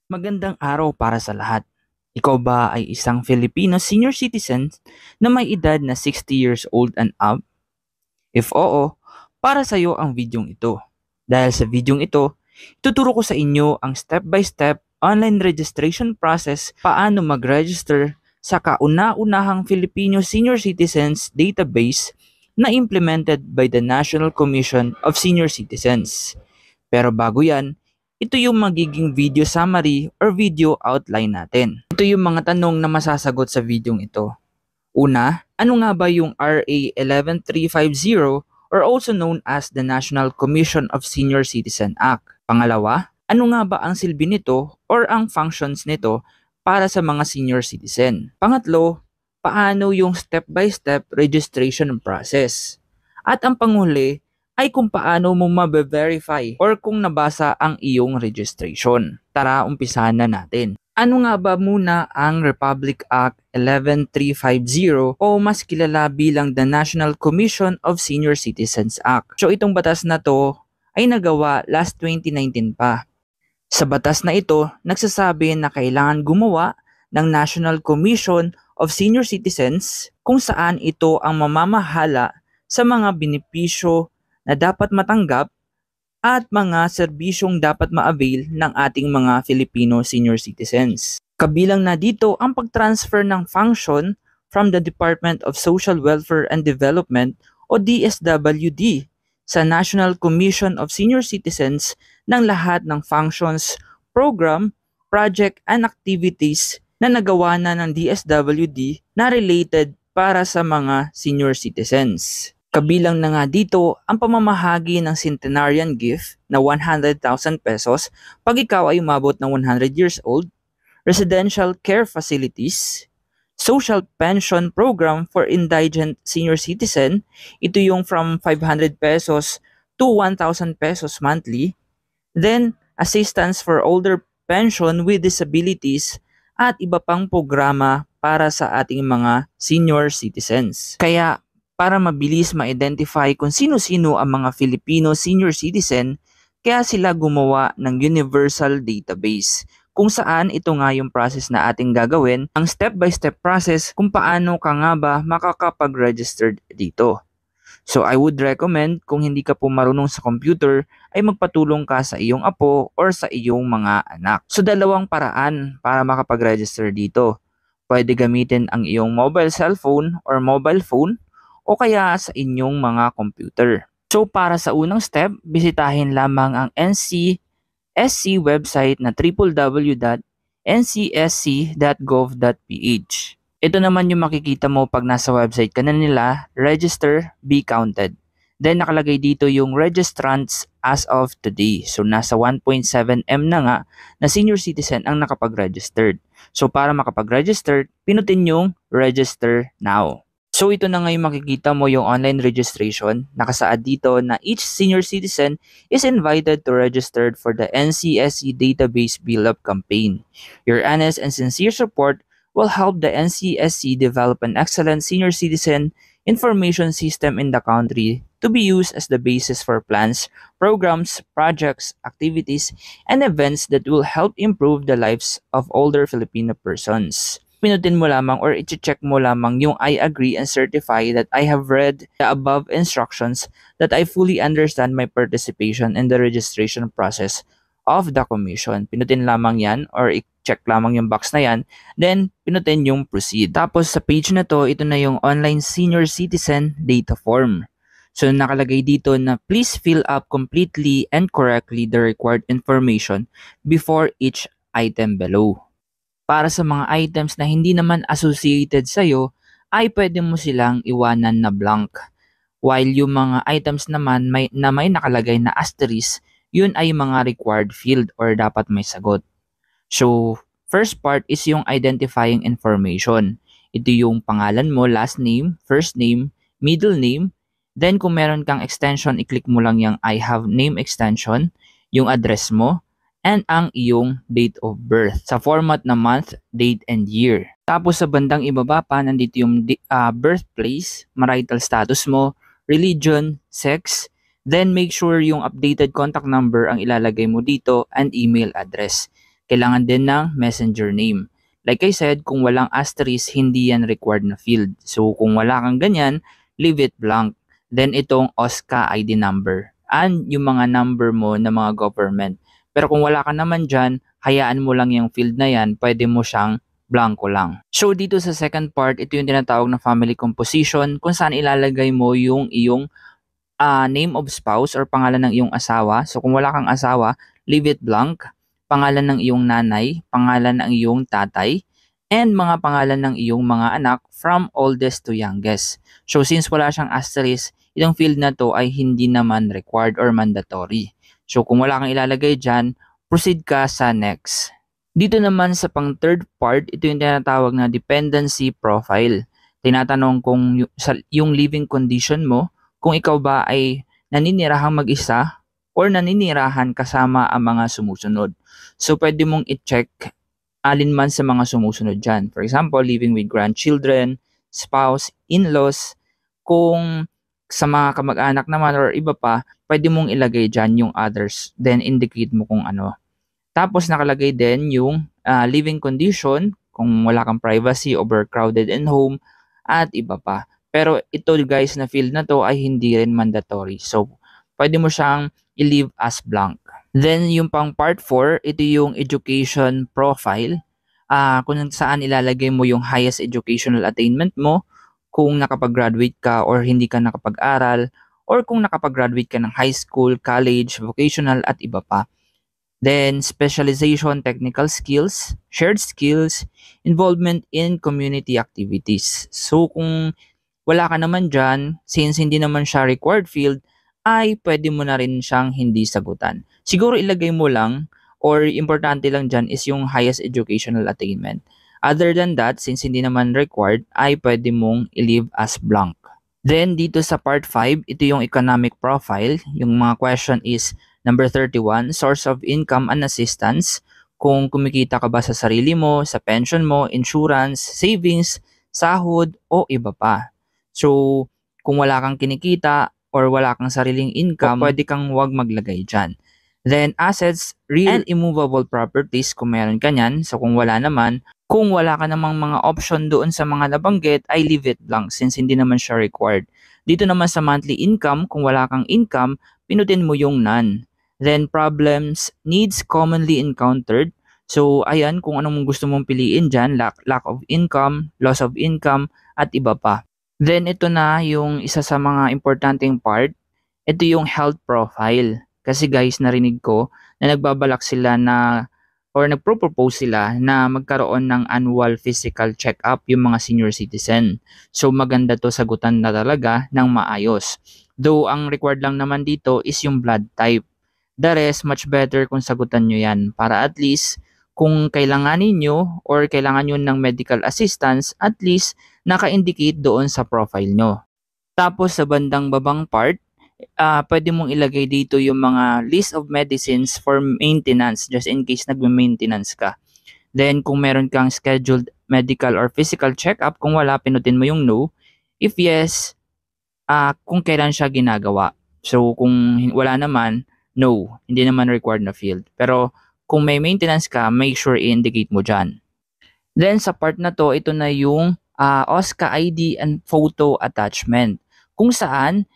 Magandang araw para sa lahat. Ikaw ba ay isang Filipino senior citizen na may edad na 60 years old and up? If oo, para sa iyo ang videong ito. Dahil sa videong ito, ituturo ko sa inyo ang step-by-step online registration process paano mag-register sa kauna-unahang Filipino senior citizens database na implemented by the National Commission of Senior Citizens. Pero bago yan, ito yung magiging video summary or video outline natin. Ito yung mga tanong na masasagot sa videong ito. Una, ano nga ba yung RA 11350 or also known as the National Commission of Senior Citizen Act? Pangalawa, ano nga ba ang silbi nito or ang functions nito para sa mga senior citizen? Pangatlo, paano yung step-by-step registration process? At ang panghuli, ay kung paano mo mabe-verify or kung nabasa ang iyong registration. Tara, umpisahan na natin. Ano nga ba muna ang Republic Act 11350 o mas kilala bilang the National Commission of Senior Citizens Act? So itong batas na to ay nagawa last 2019 pa. Sa batas na ito, nagsasabi na kailangan gumawa ng National Commission of Senior Citizens kung saan ito ang mamamahala sa mga benepisyo na dapat matanggap at mga serbisyong dapat ma-avail ng ating mga Filipino senior citizens. Kabilang na dito ang pag-transfer ng function from the Department of Social Welfare and Development o DSWD sa National Commission of Senior Citizens ng lahat ng functions, program, project, and activities na nagawa na ng DSWD na related para sa mga senior citizens. Kabilang na nga dito ang pamamahagi ng centenarian gift na 100,000 pesos pag ikaw ay umabot ng 100 years old, residential care facilities, social pension program for indigent senior citizen, ito yung from 500 pesos to 1,000 pesos monthly, then assistance for older pension with disabilities at iba pang programa para sa ating mga senior citizens. Kaya para mabilis ma-identify kung sino-sino ang mga Filipino senior citizen, kaya sila gumawa ng universal database kung saan ito nga yung process na ating gagawin, ang step-by-step process kung paano ka nga ba makakapag-registered dito. So I would recommend kung hindi ka po marunong sa computer ay magpatulong ka sa iyong apo or sa iyong mga anak. So dalawang paraan para makapag-register dito. Pwede gamitin ang iyong mobile cellphone or mobile phone o kaya sa inyong mga computer. So para sa unang step, bisitahin lamang ang NCSC website na www.ncsc.gov.ph. Ito naman yung makikita mo pag nasa website ka na nila, register, be counted. Then nakalagay dito yung registrants as of today. So nasa 1.7M na nga na senior citizen ang nakapag-registered. So para makapag-register, pinutin yung register now. So ito na nga yung makikita mo yung online registration. Nakasaad dito na each senior citizen is invited to register for the NCSC Database Build-Up Campaign. Your honest and sincere support will help the NCSC develop an excellent senior citizen information system in the country to be used as the basis for plans, programs, projects, activities, and events that will help improve the lives of older Filipino persons. Pinutin mo lamang or i-check mo lamang yung I agree and certify that I have read the above instructions, that I fully understand my participation in the registration process of the commission. Pinutin lamang yan or i-check lamang yung box na yan, then pinutin yung proceed. Tapos sa page na to, ito na yung online senior citizen data form. So nakalagay dito na please fill up completely and correctly the required information before each item below. Para sa mga items na hindi naman associated sa'yo, ay pwede mo silang iwanan na blank. While yung mga items naman na may nakalagay na asterisk, yun ay mga required field or dapat may sagot. So, first part is yung identifying information. Ito yung pangalan mo, last name, first name, middle name. Then kung meron kang extension, i-click mo lang yung I have name extension, yung address mo, and ang iyong date of birth sa format na month, date, and year. Tapos sa bandang ibaba pa, nandito yung birthplace, marital status mo, religion, sex, then make sure yung updated contact number ang ilalagay mo dito and email address. Kailangan din ng messenger name. Like I said, kung walang asterisk, hindi yan required na field. So kung wala kang ganyan, leave it blank. Then itong OSCA ID number and yung mga number mo na mga government. Pero kung wala ka naman dyan, hayaan mo lang yung field na yan, pwede mo siyang blanco lang. So dito sa second part, ito yung tinatawag na family composition kung saan ilalagay mo yung iyong name of spouse or pangalan ng iyong asawa. So kung wala kang asawa, leave it blank. Pangalan ng iyong nanay, pangalan ng iyong tatay, and mga pangalan ng iyong mga anak from oldest to youngest. So since wala siyang asterisk, itong field na to ay hindi naman required or mandatory. So kung wala kang ilalagay dyan, proceed ka sa next. Dito naman sa pang third part, ito yung tinatawag na dependency profile. Tinatanong kung yung living condition mo, kung ikaw ba ay naninirahang mag-isa or naninirahan kasama ang mga sumusunod. So pwede mong i-check alin man sa mga sumusunod dyan. For example, living with grandchildren, spouse, in-laws. Kung sa mga kamag-anak naman or iba pa, pwede mong ilagay dyan yung others. Then indicate mo kung ano. Tapos nakalagay din yung living condition, kung wala kang privacy, overcrowded in home, at iba pa. Pero ito guys na field na to ay hindi rin mandatory. So, pwede mo siyang i-leave as blank. Then yung pang part 4, ito yung education profile. Kung saan ilalagay mo yung highest educational attainment mo, kung nakapag-graduate ka or hindi ka nakapag-aral, or kung nakapag-graduate ka ng high school, college, vocational at iba pa. Then specialization, technical skills, shared skills, involvement in community activities. So kung wala ka naman dyan, since hindi naman siya required field, ay pwede mo na rin siyang hindi sagutan. Siguro ilagay mo lang or importante lang dyan is yung highest educational attainment. Other than that, since hindi naman required, ay pwede mong i-leave as blank. Then dito sa part 5, ito yung economic profile. Yung mga question is number 31, source of income and assistance. Kung kumikita ka ba sa sarili mo, sa pension mo, insurance, savings, sahod o iba pa. So kung wala kang kinikita or wala kang sariling income, pwede kang huwag maglagay dyan. Then assets, real and immovable properties kung meron ka nyan. So kung wala naman, kung wala ka namang mga option doon sa mga nabanggit, ay leave it blank since hindi naman siya required. Dito naman sa monthly income, kung wala kang income, pinutin mo yung none. Then problems, needs commonly encountered. So ayan, kung anong gusto mong piliin dyan, lack of income, loss of income, at iba pa. Then ito na yung isa sa mga importanteng part, ito yung health profile. Kasi guys, narinig ko na nagbabalak sila na or nagpro-propose sila na magkaroon ng annual physical check-up yung mga senior citizen. So maganda to sagutan na talaga ng maayos. Though ang required lang naman dito is yung blood type. The rest, much better kung sagutan nyo yan para at least kung kailanganin nyo or kailangan nyo ng medical assistance, at least naka-indicate doon sa profile nyo. Tapos sa bandang babang part, pwede mong ilagay dito yung mga list of medicines for maintenance just in case nagme-maintenance ka. Then kung meron kang scheduled medical or physical check-up, kung wala, pinutin mo yung no. If yes, kung kailan siya ginagawa. So kung wala naman, no, hindi naman required na field. Pero kung may maintenance ka, make sure i-indicate mo dyan. Then sa part na to, ito na yung OSCA ID and photo attachment. Kung saan,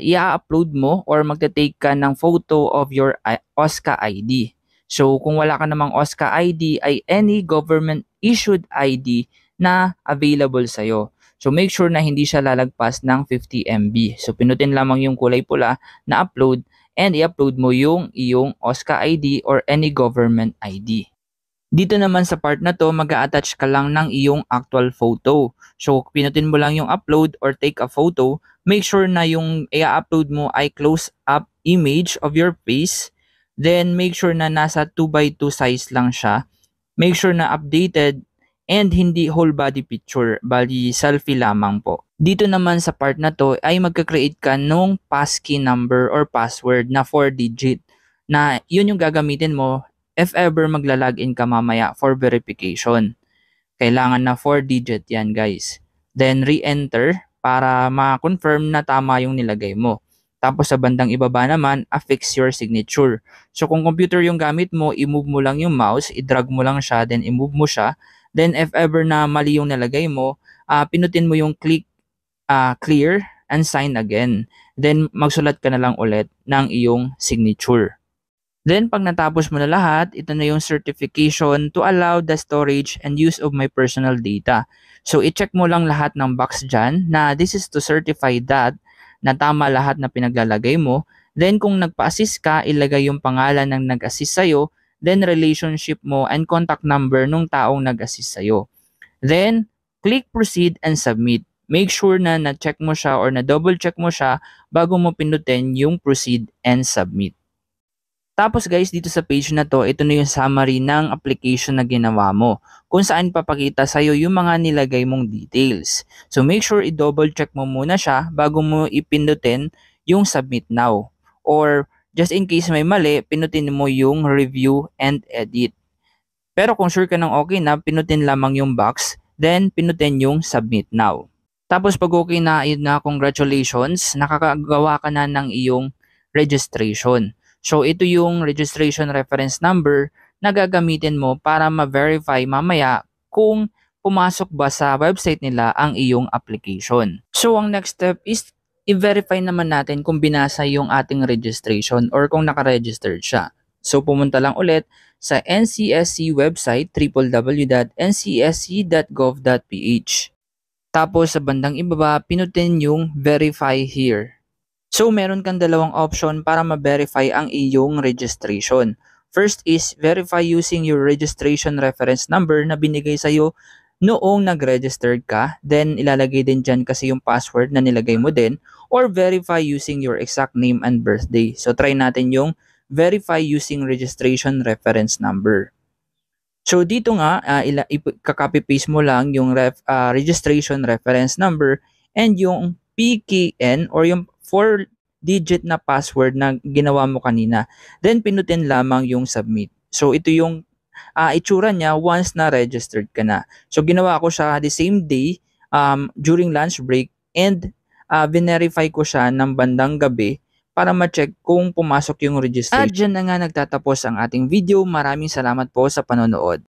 i-upload mo or magta-take ka ng photo of your OSCA ID. So kung wala ka namang OSCA ID, ay any government issued ID na available sa'yo. So make sure na hindi siya lalagpas ng 50 MB. So pinutin lamang yung kulay pula na upload and i-upload mo yung iyong OSCA ID or any government ID. Dito naman sa part na to, mag-a-attach ka lang ng iyong actual photo. So pinutin mo lang yung upload or take a photo. Make sure na yung i-upload mo ay close-up image of your face. Then make sure na nasa 2x2 size lang siya. Make sure na updated and hindi whole body picture, bali selfie lamang po. Dito naman sa part na to ay magka-create ka nung passkey number or password na 4-digit na yun yung gagamitin mo if ever magla-login ka mamaya for verification. Kailangan na 4-digit yan guys. Then re-enter para ma-confirm na tama yung nilagay mo. Tapos sa bandang ibaba naman, affix your signature. So kung computer yung gamit mo, i-move mo lang yung mouse, i-drag mo lang siya, then i-move mo siya. Then if ever na mali yung nalagay mo, pinutin mo yung click clear and sign again. Then magsulat ka na lang ulit ng iyong signature. Then pag natapos mo na lahat, ito na yung certification to allow the storage and use of my personal data. So i-check mo lang lahat ng box dyan na this is to certify that na tama lahat na pinaglalagay mo. Then kung nagpa-assist ka, ilagay yung pangalan ng nag-assist sa'yo, then relationship mo and contact number nung taong nag-assist sa'yo. Then click proceed and submit. Make sure na na-check mo siya or na-double check mo siya bago mo pinutin yung proceed and submit. Tapos guys, dito sa page na to, ito na yung summary ng application na ginawa mo, kung saan papakita sa'yo yung mga nilagay mong details. So make sure i-double check mo muna siya bago mo ipindutin yung submit now. Or just in case may mali, pinutin mo yung review and edit. Pero kung sure ka ng okay na, pinutin lamang yung box, then pinutin yung submit now. Tapos pag okay na, yun na, congratulations, nakakagawa ka na ng iyong registration. So ito yung registration reference number na gagamitin mo para ma-verify mamaya kung pumasok ba sa website nila ang iyong application. So ang next step is i-verify naman natin kung binasa yung ating registration or kung naka-registered siya. So pumunta lang ulit sa NCSC website www.ncsc.gov.ph. Tapos sa bandang ibaba, pinutin yung verify here. So, meron kang dalawang option para ma-verify ang iyong registration. First is verify using your registration reference number na binigay sa'yo noong nag-registered ka. Then, ilalagay din dyan kasi yung password na nilagay mo din. Or verify using your exact name and birthday. So, try natin yung verify using registration reference number. So, dito nga, kakopy-paste mo lang yung registration reference number and yung PKN or yung 4-digit na password na ginawa mo kanina. Then, pinutin lamang yung submit. So, ito yung itsura niya once na registered ka na. So, ginawa ko siya the same day during lunch break and verify ko siya ng bandang gabi para ma-check kung pumasok yung registration. At dyan na nga nagtatapos ang ating video. Maraming salamat po sa panonood.